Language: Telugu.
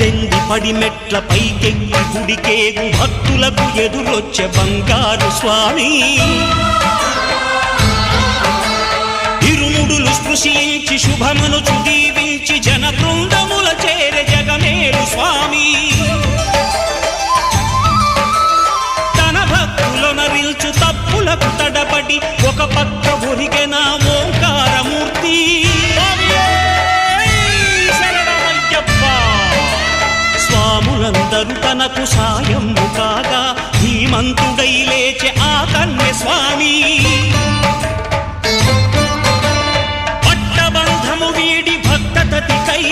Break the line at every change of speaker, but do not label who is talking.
పద్దెంది పడిమెట్ల పైకెక్కి గుడికేగు భక్తులకు ఎదురొచ్చే బంగారు స్వామి ఇరుముడులు స్పృశించి శుభమనుచు దీవించి జన బృందముల చేరే జగమేలు స్వామి తన భక్తులొనరిల్చు తప్పులకు తడబడి ఒక పక్క ఒరిగెన ఓంకారమూర్తి స్వాములందరూ తనకు సాయము కాగా ధీమంతుడై లేచే ఆ కన్య స్వామి పట్టబంధము వీడి భక్తతతికై